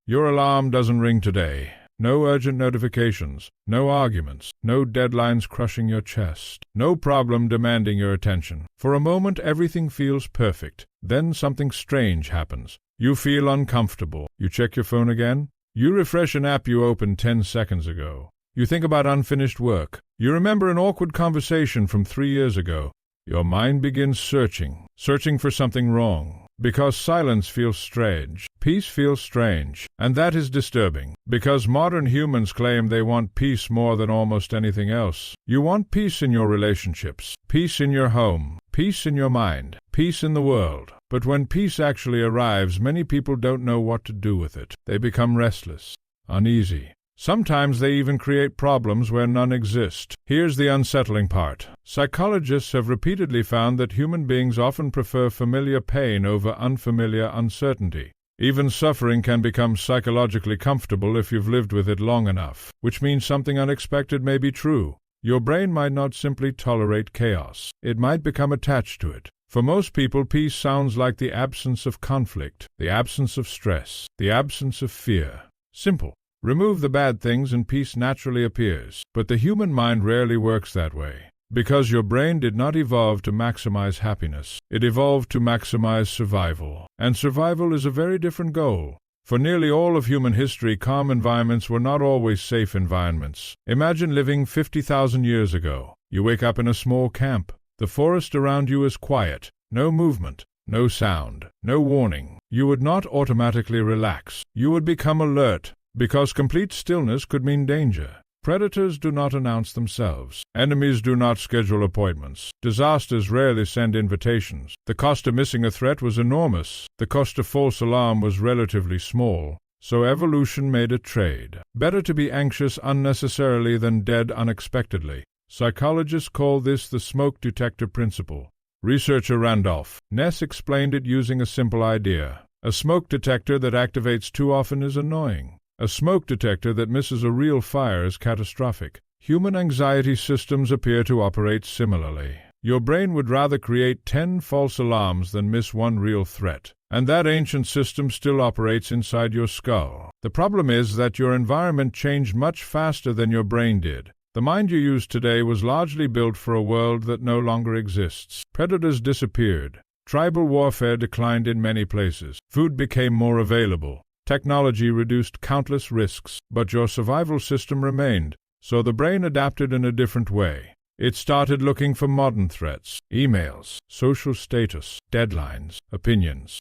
Your alarm doesn't ring today. No urgent notifications, no arguments, no deadlines crushing your chest, no problem demanding your attention. For a moment everything feels perfect. Then something strange happens. You feel uncomfortable. You check your phone again. You refresh an app you opened 10 seconds ago. You think about unfinished work. You remember an awkward conversation from 3 years ago. Your mind begins searching for something wrong. Because silence feels strange, peace feels strange, and that is disturbing, because modern humans claim they want peace more than almost anything else. You want peace in your relationships, peace in your home, peace in your mind, peace in the world. But when peace actually arrives, many people don't know what to do with it. They become restless, uneasy. Sometimes they even create problems where none exist. Here's the unsettling part. Psychologists have repeatedly found that human beings often prefer familiar pain over unfamiliar uncertainty. Even suffering can become psychologically comfortable if you've lived with it long enough, which means something unexpected may be true. Your brain might not simply tolerate chaos. It might become attached to it. For most people, peace sounds like the absence of conflict, the absence of stress, the absence of fear. Simple. Remove the bad things and peace naturally appears. But the human mind rarely works that way. Because your brain did not evolve to maximize happiness. It evolved to maximize survival. And survival is a very different goal. For nearly all of human history, calm environments were not always safe environments. Imagine living 50,000 years ago. You wake up in a small camp. The forest around you is quiet. No movement. No sound. No warning. You would not automatically relax. You would become alert. Because complete stillness could mean danger. Predators do not announce themselves. Enemies do not schedule appointments. Disasters rarely send invitations. The cost of missing a threat was enormous. The cost of false alarm was relatively small. So evolution made a trade. Better to be anxious unnecessarily than dead unexpectedly. Psychologists call this the smoke detector principle. Researcher Randolph Ness explained it using a simple idea. A smoke detector that activates too often is annoying. A smoke detector that misses a real fire is catastrophic. Human anxiety systems appear to operate similarly. Your brain would rather create 10 false alarms than miss one real threat. And that ancient system still operates inside your skull. The problem is that your environment changed much faster than your brain did. The mind you use today was largely built for a world that no longer exists. Predators disappeared. Tribal warfare declined in many places. Food became more available. Technology reduced countless risks, but your survival system remained, so the brain adapted in a different way. It started looking for modern threats, emails, social status, deadlines, opinions,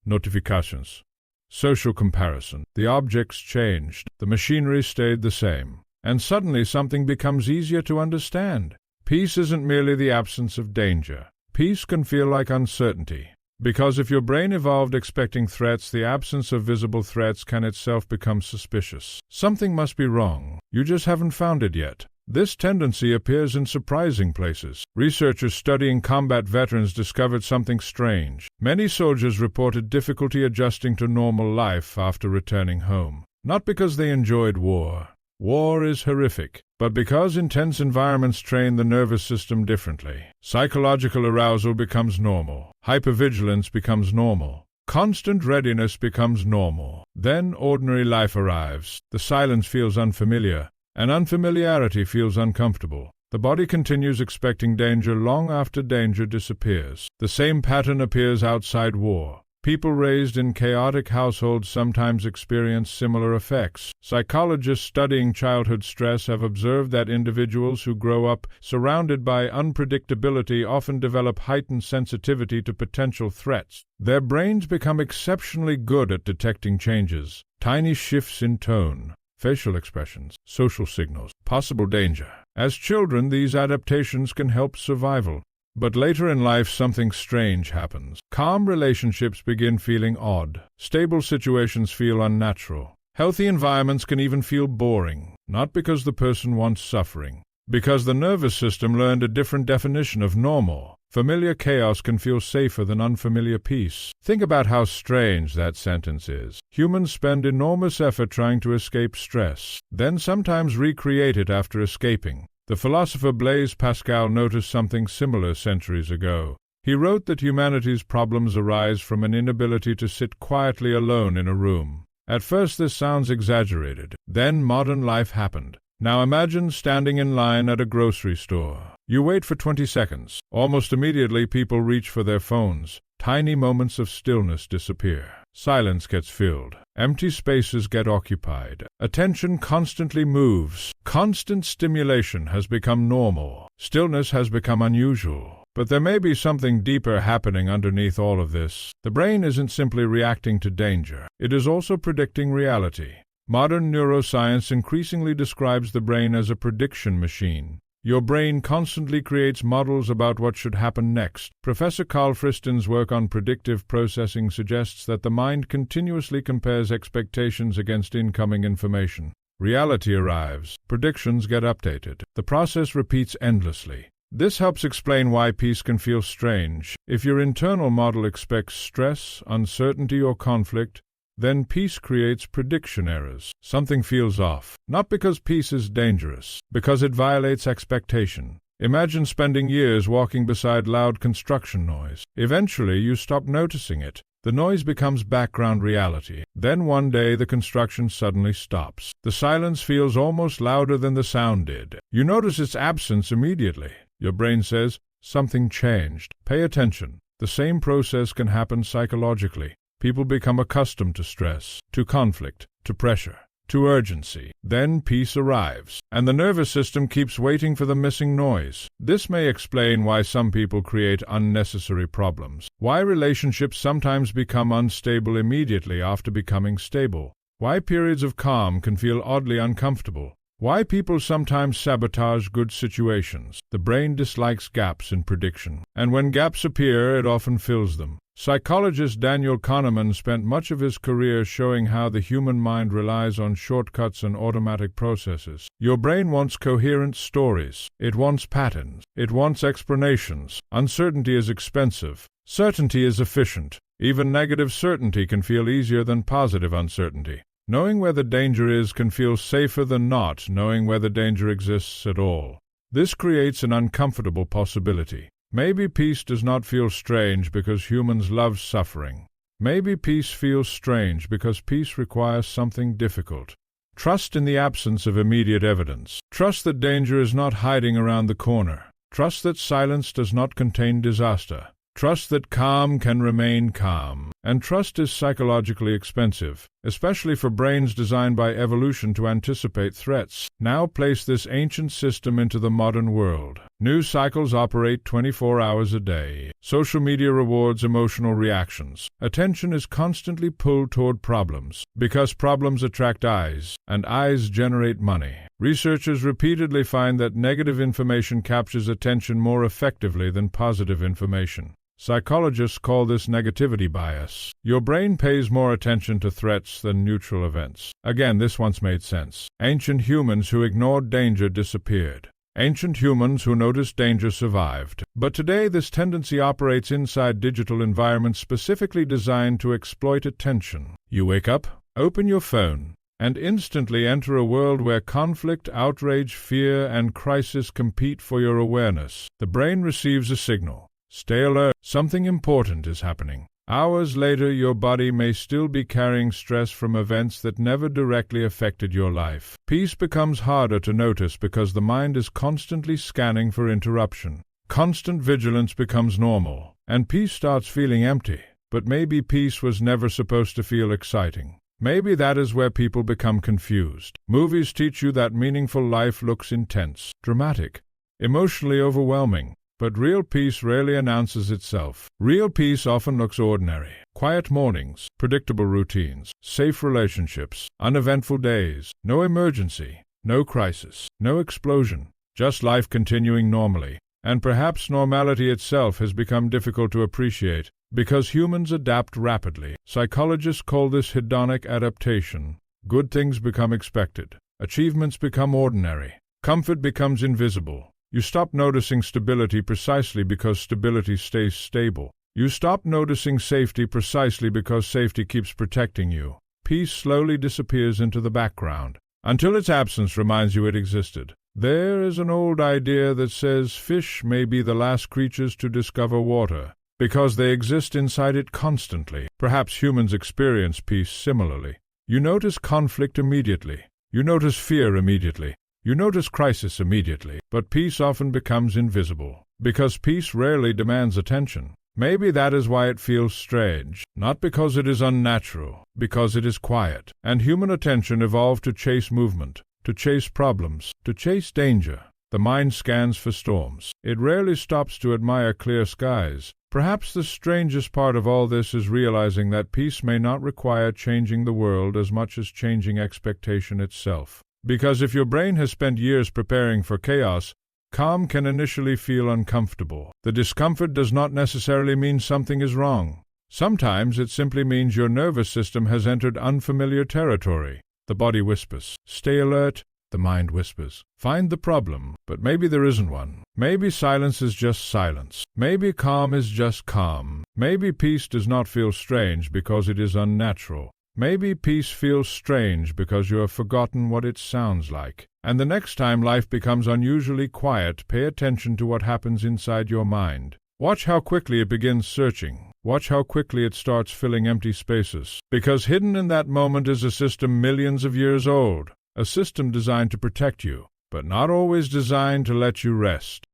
notifications, social comparison. The objects changed, the machinery stayed the same, and suddenly something becomes easier to understand. Peace isn't merely the absence of danger. Peace can feel like uncertainty. Because if your brain evolved expecting threats, the absence of visible threats can itself become suspicious. Something must be wrong. You just haven't found it yet. This tendency appears in surprising places. Researchers studying combat veterans discovered something strange. Many soldiers reported difficulty adjusting to normal life after returning home. Not because they enjoyed war. War is horrific, but because intense environments train the nervous system differently. Psychological arousal becomes normal. Hypervigilance becomes normal. Constant readiness becomes normal. Then ordinary life arrives. The silence feels unfamiliar, and unfamiliarity feels uncomfortable. The body continues expecting danger long after danger disappears. The same pattern appears outside war. People raised in chaotic households sometimes experience similar effects. Psychologists studying childhood stress have observed that individuals who grow up surrounded by unpredictability often develop heightened sensitivity to potential threats. Their brains become exceptionally good at detecting changes, tiny shifts in tone, facial expressions, social signals, possible danger. As children, these adaptations can help survival. But later in life, something strange happens. Calm relationships begin feeling odd. Stable situations feel unnatural. Healthy environments can even feel boring, not because the person wants suffering, because the nervous system learned a different definition of normal. Familiar chaos can feel safer than unfamiliar peace. Think about how strange that sentence is. Humans spend enormous effort trying to escape stress, then sometimes recreate it after escaping. The philosopher Blaise Pascal noticed something similar centuries ago. He wrote that humanity's problems arise from an inability to sit quietly alone in a room. At first this sounds exaggerated. Then modern life happened. Now imagine standing in line at a grocery store. You wait for 20 seconds. Almost immediately people reach for their phones. Tiny moments of stillness disappear. Silence gets filled. Empty spaces get occupied. Attention constantly moves. Constant stimulation has become normal. Stillness has become unusual. But there may be something deeper happening underneath all of this. The brain isn't simply reacting to danger. It is also predicting reality. Modern neuroscience increasingly describes the brain as a prediction machine. Your brain constantly creates models about what should happen next. Professor Carl Friston's work on predictive processing suggests that the mind continuously compares expectations against incoming information. Reality arrives. Predictions get updated. The process repeats endlessly. This helps explain why peace can feel strange. If your internal model expects stress, uncertainty, or conflict, then peace creates prediction errors. Something feels off. Not because peace is dangerous, because it violates expectation. Imagine spending years walking beside loud construction noise. Eventually, you stop noticing it. The noise becomes background reality. Then one day, the construction suddenly stops. The silence feels almost louder than the sound did. You notice its absence immediately. Your brain says, something changed. Pay attention. The same process can happen psychologically. People become accustomed to stress, to conflict, to pressure, to urgency. Then peace arrives, and the nervous system keeps waiting for the missing noise. This may explain why some people create unnecessary problems, why relationships sometimes become unstable immediately after becoming stable, why periods of calm can feel oddly uncomfortable, why people sometimes sabotage good situations. The brain dislikes gaps in prediction, and when gaps appear, it often fills them. Psychologist Daniel Kahneman spent much of his career showing how the human mind relies on shortcuts and automatic processes. Your brain wants coherent stories. It wants patterns. It wants explanations. Uncertainty is expensive. Certainty is efficient. Even negative certainty can feel easier than positive uncertainty. Knowing where the danger is can feel safer than not knowing where the danger exists at all. This creates an uncomfortable possibility. Maybe peace does not feel strange because humans love suffering. Maybe peace feels strange because peace requires something difficult. Trust in the absence of immediate evidence. Trust that danger is not hiding around the corner. Trust that silence does not contain disaster. Trust that calm can remain calm. And trust is psychologically expensive, especially for brains designed by evolution to anticipate threats. Now place this ancient system into the modern world. News cycles operate 24 hours a day. Social media rewards emotional reactions. Attention is constantly pulled toward problems, because problems attract eyes, and eyes generate money. Researchers repeatedly find that negative information captures attention more effectively than positive information. Psychologists call this negativity bias. Your brain pays more attention to threats than neutral events. Again, this once made sense. Ancient humans who ignored danger disappeared. Ancient humans who noticed danger survived. But today this tendency operates inside digital environments specifically designed to exploit attention. You wake up, open your phone, and instantly enter a world where conflict, outrage, fear, and crisis compete for your awareness. The brain receives a signal. Stay alert. Something important is happening. Hours later, your body may still be carrying stress from events that never directly affected your life. Peace becomes harder to notice because the mind is constantly scanning for interruption. Constant vigilance becomes normal, and peace starts feeling empty. But maybe peace was never supposed to feel exciting. Maybe that is where people become confused. Movies teach you that meaningful life looks intense, dramatic, emotionally overwhelming. But real peace rarely announces itself. Real peace often looks ordinary. Quiet mornings, predictable routines, safe relationships, uneventful days, no emergency, no crisis, no explosion, just life continuing normally. And perhaps normality itself has become difficult to appreciate because humans adapt rapidly. Psychologists call this hedonic adaptation. Good things become expected. Achievements become ordinary. Comfort becomes invisible. You stop noticing stability precisely because stability stays stable. You stop noticing safety precisely because safety keeps protecting you. Peace slowly disappears into the background, until its absence reminds you it existed. There is an old idea that says fish may be the last creatures to discover water, because they exist inside it constantly. Perhaps humans experience peace similarly. You notice conflict immediately. You notice fear immediately. You notice crisis immediately. But peace often becomes invisible, because peace rarely demands attention. Maybe that is why it feels strange, not because it is unnatural, because it is quiet. And human attention evolved to chase movement, to chase problems, to chase danger. The mind scans for storms. It rarely stops to admire clear skies. Perhaps the strangest part of all this is realizing that peace may not require changing the world as much as changing expectation itself. Because if your brain has spent years preparing for chaos, calm can initially feel uncomfortable. The discomfort does not necessarily mean something is wrong. Sometimes it simply means your nervous system has entered unfamiliar territory. The body whispers, "Stay alert." The mind whispers, "Find the problem." But maybe there isn't one. Maybe silence is just silence. Maybe calm is just calm. Maybe peace does not feel strange because it is unnatural. Maybe peace feels strange because you have forgotten what it sounds like. And the next time life becomes unusually quiet, pay attention to what happens inside your mind. Watch how quickly it begins searching. Watch how quickly it starts filling empty spaces. Because hidden in that moment is a system millions of years old. A system designed to protect you, but not always designed to let you rest.